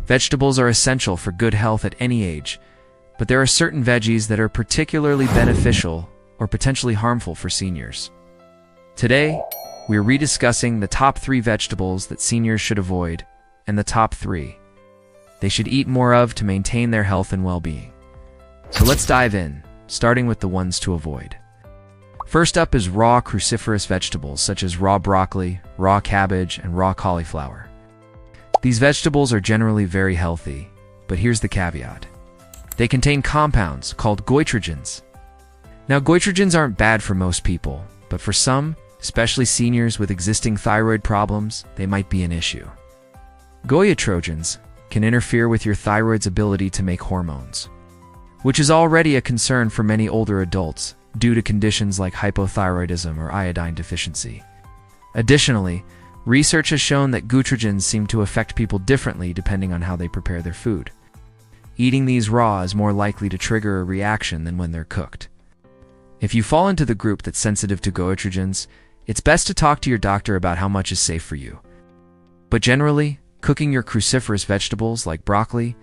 Vegetables are essential for good health at any age, but there are certain veggies that are particularly beneficial or potentially harmful for seniors. Today, we're rediscussing the top 3 vegetables that seniors should avoid and the top 3 they should eat more of to maintain their health and well-being. So let's dive in, starting with the ones to avoid. First up is raw cruciferous vegetables such as raw broccoli, raw cabbage, and raw cauliflower. These vegetables are generally very healthy, but here's the caveat. They contain compounds called goitrogens. Now, goitrogens aren't bad for most people, but for some, especially seniors with existing thyroid problems, they might be an issue. Goitrogens can interfere with your thyroid's ability to make hormones, which is already a concern for many older adults due to conditions like hypothyroidism or iodine deficiency. Additionally, research has shown that goitrogens seem to affect people differently depending on how they prepare their food. Eating these raw is more likely to trigger a reaction than when they're cooked. If you fall into the group that's sensitive to goitrogens, it's best to talk to your doctor about how much is safe for you. But generally, cooking your cruciferous vegetables like broccoli,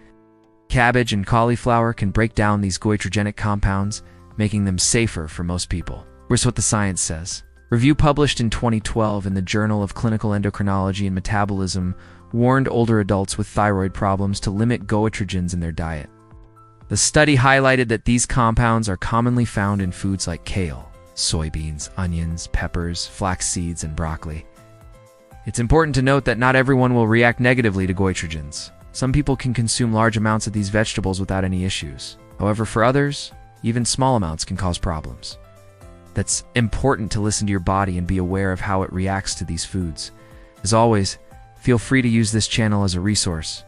cabbage, and cauliflower can break down these goitrogenic compounds, making them safer for most people. Here's what the science says. Review published in 2012 in the Journal of Clinical Endocrinology and Metabolism warned older adults with thyroid problems to limit goitrogens in their diet. The study highlighted that these compounds are commonly found in foods like kale, soybeans, onions, peppers, flax seeds, and broccoli. It's important to note that not everyone will react negatively to goitrogens. Some people can consume large amounts of these vegetables without any issues. However, for others, even small amounts can cause problems. That's important to listen to your body and be aware of how it reacts to these foods. As always, feel free to use this channel as a resource.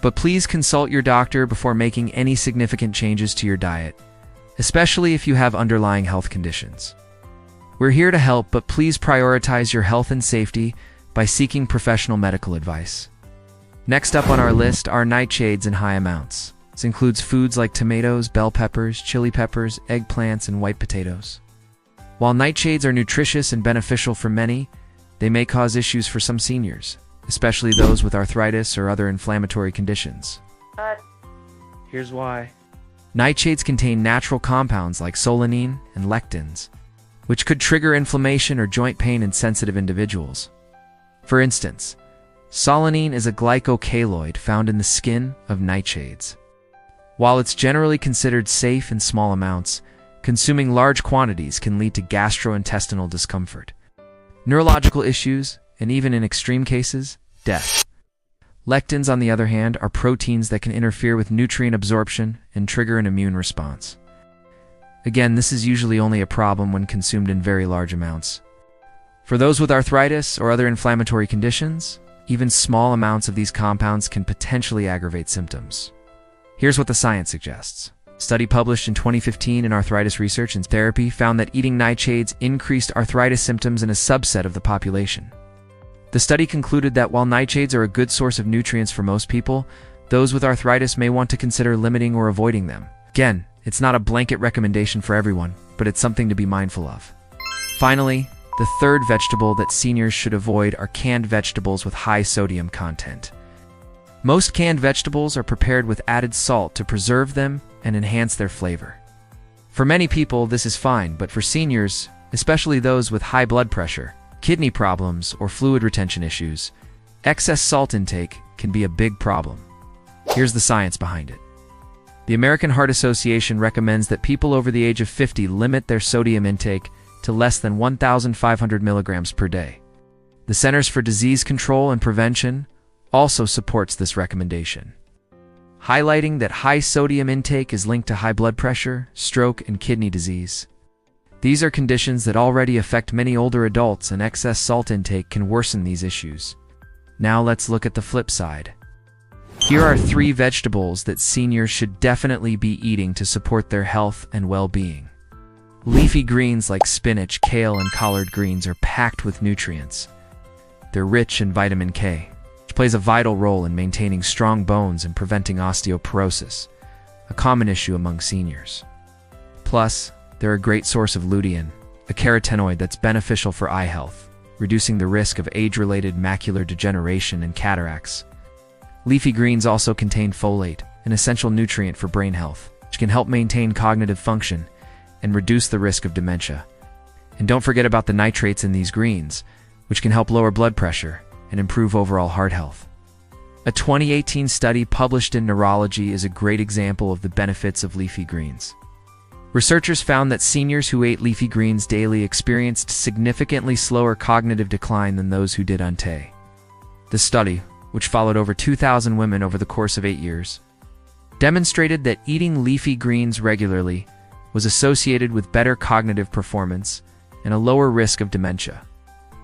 But please consult your doctor before making any significant changes to your diet, especially if you have underlying health conditions. We're here to help, but please prioritize your health and safety by seeking professional medical advice. Next up on our list are nightshades in high amounts. This includes foods like tomatoes, bell peppers, chili peppers, eggplants, and white potatoes. While nightshades are nutritious and beneficial for many, they may cause issues for some seniors, especially those with arthritis or other inflammatory conditions. Here's why. Nightshades contain natural compounds like solanine and lectins, which could trigger inflammation or joint pain in sensitive individuals. For instance, solanine is a glycocaloid found in the skin of nightshades. While it's generally considered safe in small amounts, consuming large quantities can lead to gastrointestinal discomfort, neurological issues, and even in extreme cases, death. Lectins, on the other hand, are proteins that can interfere with nutrient absorption and trigger an immune response. Again, this is usually only a problem when consumed in very large amounts. For those with arthritis or other inflammatory conditions, even small amounts of these compounds can potentially aggravate symptoms. Here's what the science suggests. A study published in 2015 in Arthritis Research and Therapy found that eating nightshades increased arthritis symptoms in a subset of the population. The study concluded that while nightshades are a good source of nutrients for most people, those with arthritis may want to consider limiting or avoiding them. Again, it's not a blanket recommendation for everyone, but it's something to be mindful of. Finally, the third vegetable that seniors should avoid are canned vegetables with high sodium content. Most canned vegetables are prepared with added salt to preserve them and enhance their flavor. For many people, this is fine, but for seniors, especially those with high blood pressure, kidney problems, or fluid retention issues, excess salt intake can be a big problem. Here's the science behind it. The American Heart Association recommends that people over the age of 50 limit their sodium intake to less than 1,500 milligrams per day. The Centers for Disease Control and Prevention also supports this recommendation, highlighting that high sodium intake is linked to high blood pressure, stroke, and kidney disease. These are conditions that already affect many older adults, and excess salt intake can worsen these issues. Now let's look at the flip side. Here are 3 vegetables that seniors should definitely be eating to support their health and well-being. Leafy greens like spinach, kale, and collard greens are packed with nutrients. They're rich in vitamin K, which plays a vital role in maintaining strong bones and preventing osteoporosis, a common issue among seniors. Plus, they're a great source of lutein, a carotenoid that's beneficial for eye health, reducing the risk of age-related macular degeneration and cataracts. Leafy greens also contain folate, an essential nutrient for brain health, which can help maintain cognitive function and reduce the risk of dementia. And don't forget about the nitrates in these greens, which can help lower blood pressure and improve overall heart health. A 2018 study published in Neurology is a great example of the benefits of leafy greens. Researchers found that seniors who ate leafy greens daily experienced significantly slower cognitive decline than those who did untay. The study, which followed over 2,000 women over the course of 8 years, demonstrated that eating leafy greens regularly was associated with better cognitive performance and a lower risk of dementia.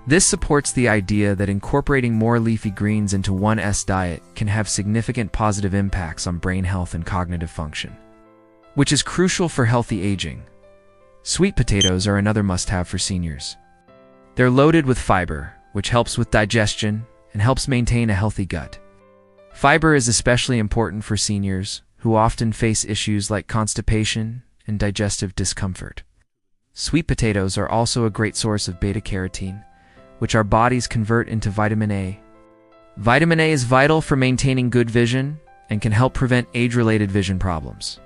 This supports the idea that incorporating more leafy greens into one's diet can have significant positive impacts on brain health and cognitive function, which is crucial for healthy aging. Sweet potatoes are another must-have for seniors. They're loaded with fiber, which helps with digestion and helps maintain a healthy gut. Fiber is especially important for seniors who often face issues like constipation and digestive discomfort. Sweet potatoes are also a great source of beta-carotene, which our bodies convert into vitamin A. Vitamin A is vital for maintaining good vision and can help prevent age-related vision problems.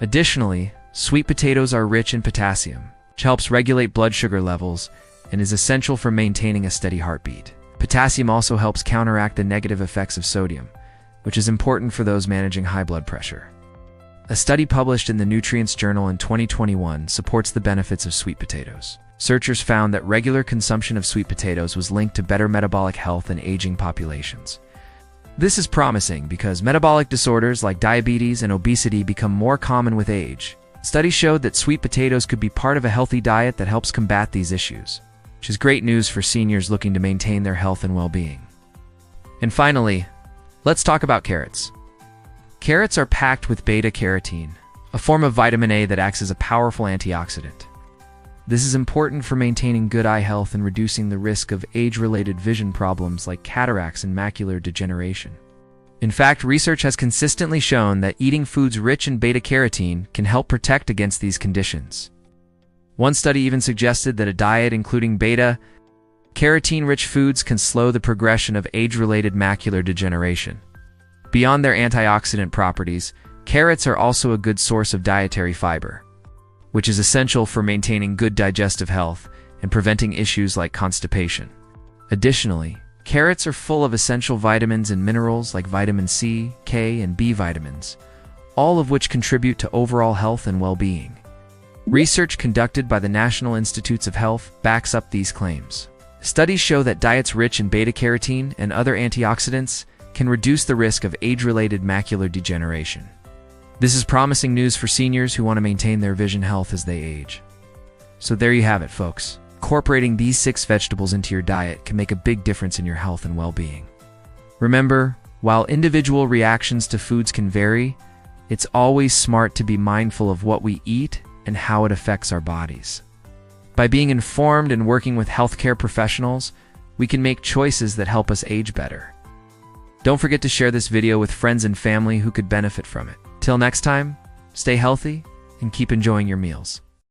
Additionally, sweet potatoes are rich in potassium, which helps regulate blood sugar levels and is essential for maintaining a steady heartbeat. Potassium also helps counteract the negative effects of sodium, which is important for those managing high blood pressure. A study published in the Nutrients Journal in 2021 supports the benefits of sweet potatoes. Researchers found that regular consumption of sweet potatoes was linked to better metabolic health in aging populations. This is promising because metabolic disorders like diabetes and obesity become more common with age. Studies showed that sweet potatoes could be part of a healthy diet that helps combat these issues, which is great news for seniors looking to maintain their health and well-being. And finally, let's talk about carrots. Carrots are packed with beta-carotene, a form of vitamin A that acts as a powerful antioxidant. This is important for maintaining good eye health and reducing the risk of age-related vision problems like cataracts and macular degeneration. In fact, research has consistently shown that eating foods rich in beta-carotene can help protect against these conditions. One study even suggested that a diet including beta-carotene-rich foods can slow the progression of age-related macular degeneration. Beyond their antioxidant properties, carrots are also a good source of dietary fiber, which is essential for maintaining good digestive health and preventing issues like constipation. Additionally, carrots are full of essential vitamins and minerals like vitamin C, K, and B vitamins, all of which contribute to overall health and well-being. Research conducted by the National Institutes of Health backs up these claims. Studies show that diets rich in beta-carotene and other antioxidants can reduce the risk of age-related macular degeneration. This is promising news for seniors who want to maintain their vision health as they age. So there you have it, folks. Incorporating these 6 vegetables into your diet can make a big difference in your health and well-being. Remember, while individual reactions to foods can vary, it's always smart to be mindful of what we eat and how it affects our bodies. By being informed and working with healthcare professionals, we can make choices that help us age better. Don't forget to share this video with friends and family who could benefit from it. Till next time, stay healthy and keep enjoying your meals.